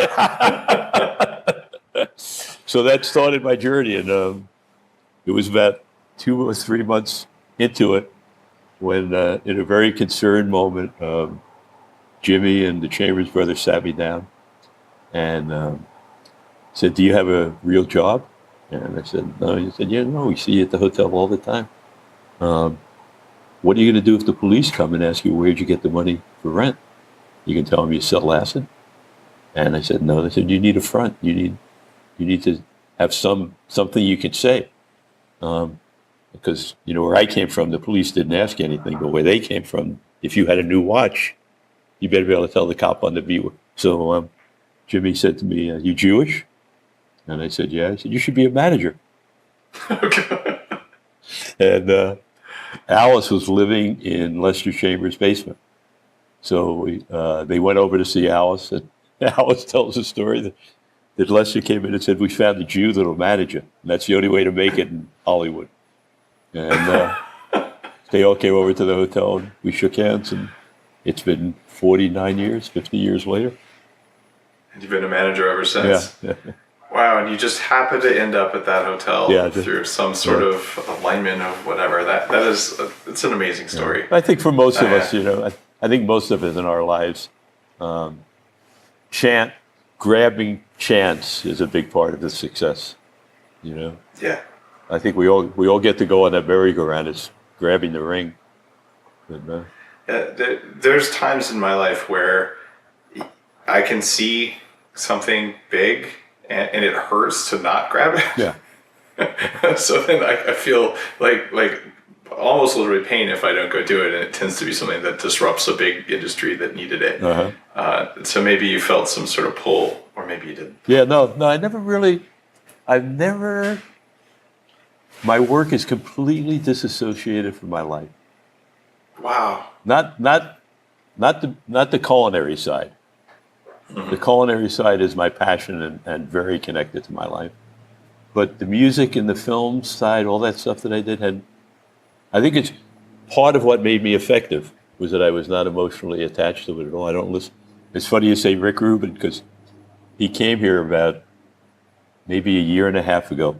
So that started my journey. And it was about 2 or 3 months into it when, in a very concerned moment, Jimmy and the Chambers brothers sat me down and said, do you have a real job? And I said, no. He said, yeah, no, we see you at the hotel all the time. What are you going to do if the police come and ask you, where'd you get the money for rent? You can tell them you sell acid. And I said, no. They said, you need a front. You need to have something you can say. Because, you know, where I came from, the police didn't ask anything, but where they came from, if you had a new watch, you better be able to tell the cop on the beat. So Jimmy said to me, you Jewish? And I said, yeah. He said, you should be a manager. Okay. And Alice was living in Lester Chambers' basement. So they went over to see Alice, and Alice tells a story that Lester came in and said, we found a Jew that'll manage it. And that's the only way to make it in Hollywood. And they all came over to the hotel, and we shook hands, and it's been 49 years, 50 years later. And you've been a manager ever since? Yeah. Wow, and you just happened to end up at that hotel through some sort of alignment of whatever. That is, it's an amazing story. I think for most of us, you know, I think most of us in our lives, grabbing chance is a big part of the success, you know? Yeah. I think we all get to go on that merry-go-round. It's grabbing the ring. But, there's times in my life where I can see something big and it hurts to not grab it. Yeah. So then I feel like almost literally pain if I don't go do it, and it tends to be something that disrupts a big industry that needed it. So maybe you felt some sort of pull, or maybe you didn't. Yeah, no, my work is completely disassociated from my life. Wow. Not the culinary side. Mm-hmm. The culinary side is my passion and very connected to my life. But the music and the film side, all that stuff that I did I think it's part of what made me effective was that I was not emotionally attached to it at all. I don't listen. It's funny you say Rick Rubin, because he came here about maybe a year and a half ago.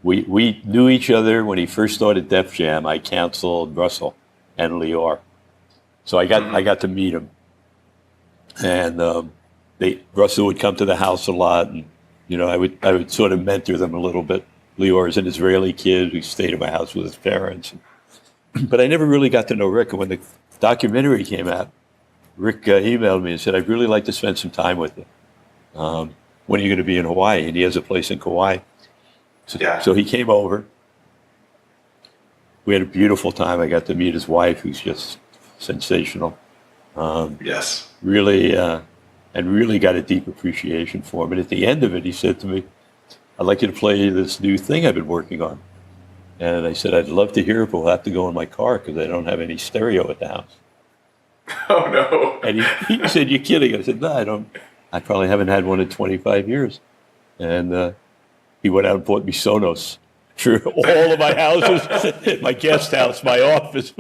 We knew each other when he first started Def Jam. I counseled Russell and Lior. So I got to meet him. And Russell would come to the house a lot, and you know, I would sort of mentor them a little bit. Lior is an Israeli kid who stayed at my house with his parents. But I never really got to know Rick. And when the documentary came out, Rick emailed me and said, I'd really like to spend some time with you. When are you going to be in Hawaii? And he has a place in Kauai. So he came over. We had a beautiful time. I got to meet his wife, who's just sensational. Yes. Really, and really got a deep appreciation for him. And at the end of it, he said to me, I'd like you to play this new thing I've been working on. And I said, I'd love to hear it, but we'll have to go in my car because I don't have any stereo at the house. Oh, no. And he said, you're kidding. I said, no, I don't. I probably haven't had one in 25 years. And he went out and bought me Sonos for all of my houses, my guest house, my office.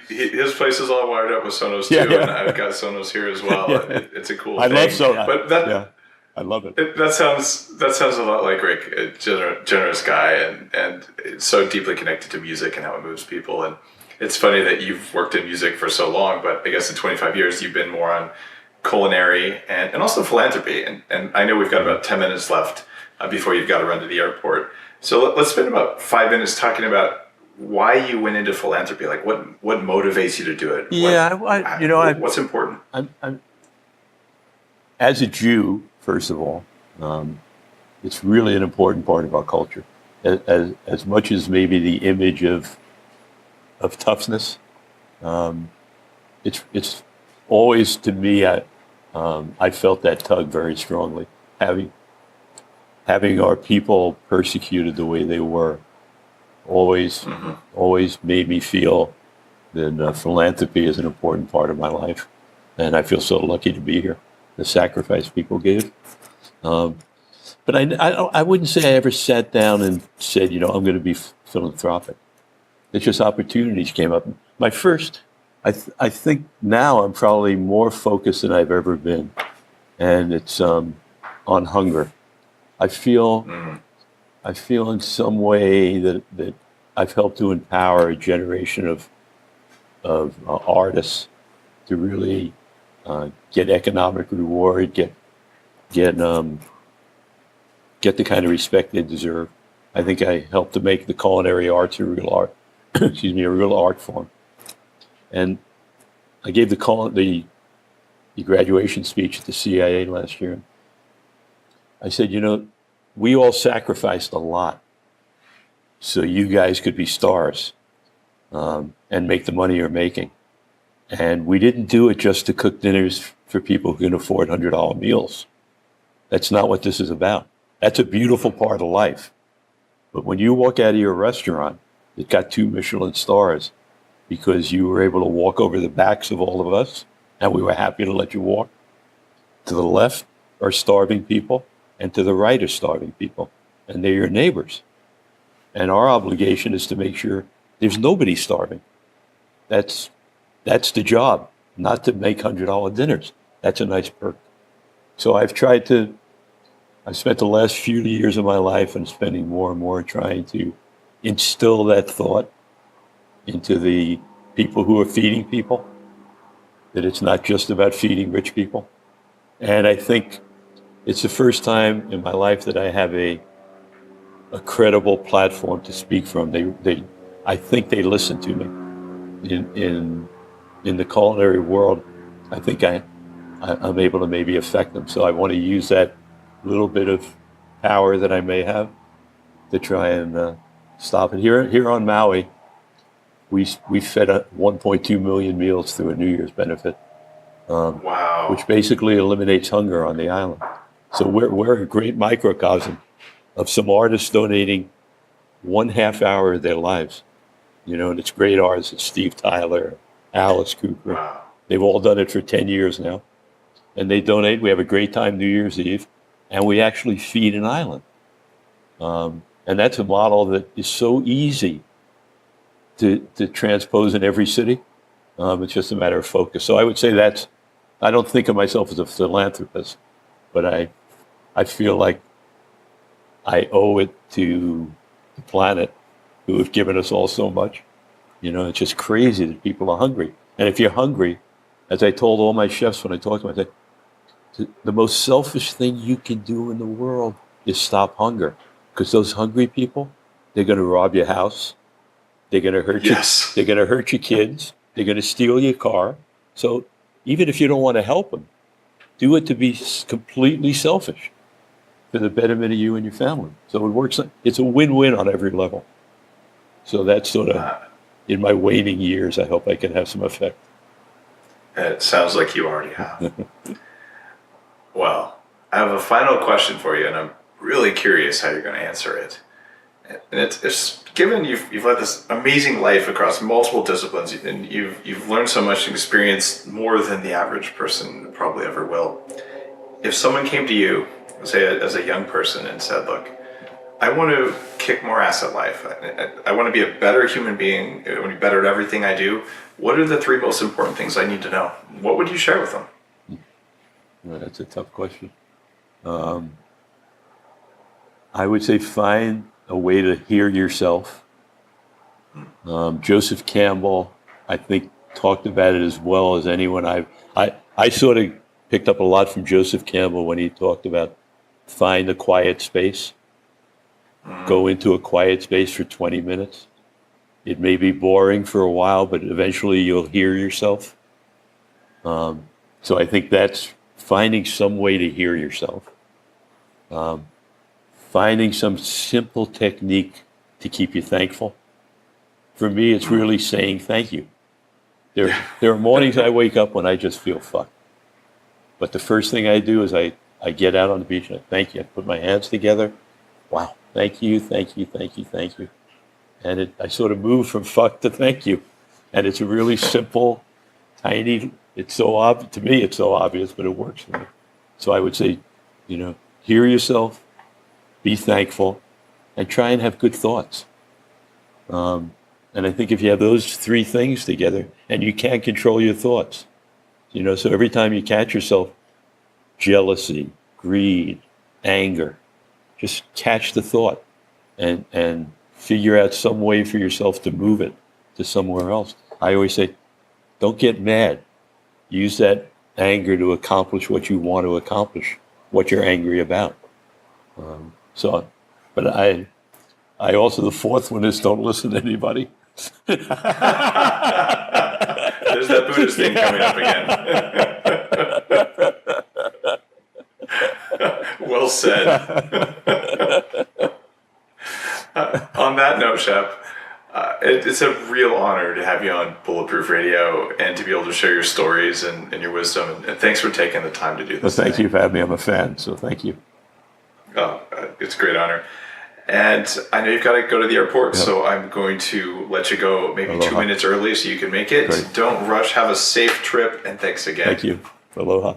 His place is all wired up with Sonos too, and I've got Sonos here as well. It's a cool thing. I love Sonos. But I love it. That sounds a lot like Rick, a generous guy, and so deeply connected to music and how it moves people. And it's funny that you've worked in music for so long, but I guess in 25 years you've been more on culinary and also philanthropy. And I know we've got about 10 minutes left before you've got to run to the airport. So let's spend about 5 minutes talking about why you went into philanthropy. Like what motivates you to do it? What's important? I'm as a Jew, first of all, it's really an important part of our culture. As much as maybe the image of toughness, it's always, to me, I felt that tug very strongly. having our people persecuted the way they were always made me feel that philanthropy is an important part of my life. And I feel so lucky to be here, the sacrifice people gave. But I wouldn't say I ever sat down and said, I'm going to be philanthropic. It's just opportunities came up. I think now I'm probably more focused than I've ever been. And it's on hunger. I feel in some way that I've helped to empower a generation of artists to really get economic reward, get the kind of respect they deserve. I think I helped to make the culinary arts a real art, a real art form. And I gave the graduation speech at the CIA last year. I said, we all sacrificed a lot so you guys could be stars and make the money you're making. And we didn't do it just to cook dinners for people who can afford $100 meals. That's not what this is about. That's a beautiful part of life. But when you walk out of your restaurant that got 2 Michelin stars because you were able to walk over the backs of all of us, and we were happy to let you walk, to the left are starving people, and to the right are starving people, and they're your neighbors. And our obligation is to make sure there's nobody starving. That's the job, not to make $100 dinners. That's a nice perk. So I've spent the last few years of my life and spending more and more trying to instill that thought into the people who are feeding people, that it's not just about feeding rich people. And I think it's the first time in my life that I have a credible platform to speak from. I think they listen to me. In the culinary world, I think I'm able to maybe affect them. So I want to use that little bit of power that I may have to try and stop it. Here on Maui, we fed 1.2 million meals through a New Year's benefit, Wow. which basically eliminates hunger on the island. So we're a great microcosm of some artists donating 1/2 hour of their lives. And it's great artists, it's Steve Tyler, Alice Cooper. Wow. They've all done it for 10 years now. And they donate. We have a great time New Year's Eve, and we actually feed an island. And that's a model that is so easy to transpose in every city. It's just a matter of focus. So I would say I don't think of myself as a philanthropist, but I feel like I owe it to the planet, who have given us all so much. It's just crazy that people are hungry. And if you're hungry, as I told all my chefs when I talked to them, I said, the most selfish thing you can do in the world is stop hunger. Because those hungry people, they're going to rob your house. They're going to hurt you. They're going to hurt your kids. They're going to steal your car. So even if you don't want to help them, do it to be completely selfish for the betterment of you and your family. So it works. It's a win-win on every level. So that's sort of, in my waning years, I hope I can have some effect. It sounds like you already have. Well, I have a final question for you, and I'm really curious how you're going to answer it. And it's given you've led this amazing life across multiple disciplines, and you've learned so much and experienced more than the average person probably ever will. If someone came to you, say as a young person, and said, "Look, I want to kick more ass at life. I want to be a better human being. I want to be better at everything I do. What are the 3 most important things I need to know?" What would you share with them? Well, that's a tough question. I would say find a way to hear yourself. Joseph Campbell, I think, talked about it as well as anyone. I sort of picked up a lot from Joseph Campbell when he talked about find a quiet space. Go into a quiet space for 20 minutes. It may be boring for a while, but eventually you'll hear yourself. So I think that's finding some way to hear yourself. Finding some simple technique to keep you thankful. For me, it's really saying thank you. There are mornings I wake up when I just feel fucked. But the first thing I do is I I get out on the beach and I thank you. I put my hands together. Wow. Thank you, thank you, thank you, thank you. And I sort of move from fuck to thank you. And it's a really simple, tiny, it's so obvious, to me it's so obvious, but it works for me. So I would say, hear yourself, be thankful, and try and have good thoughts. And I think if you have those three things together, and you can't control your thoughts, so every time you catch yourself, jealousy, greed, anger, just catch the thought and figure out some way for yourself to move it to somewhere else. I always say, don't get mad. Use that anger to accomplish what you want to accomplish, what you're angry about. But I also, the fourth one is don't listen to anybody. There's that Buddhist thing coming up again. Well said. On that note, Shep, it's a real honor to have you on Bulletproof Radio and to be able to share your stories and your wisdom. And thanks for taking the time to do this. Well, thank you for having me. I'm a fan, so thank you. Oh, it's a great honor. And I know you've got to go to the airport, so I'm going to let you go maybe Aloha. 2 minutes early so you can make it. Great. Don't rush. Have a safe trip, and thanks again. Thank you. Aloha.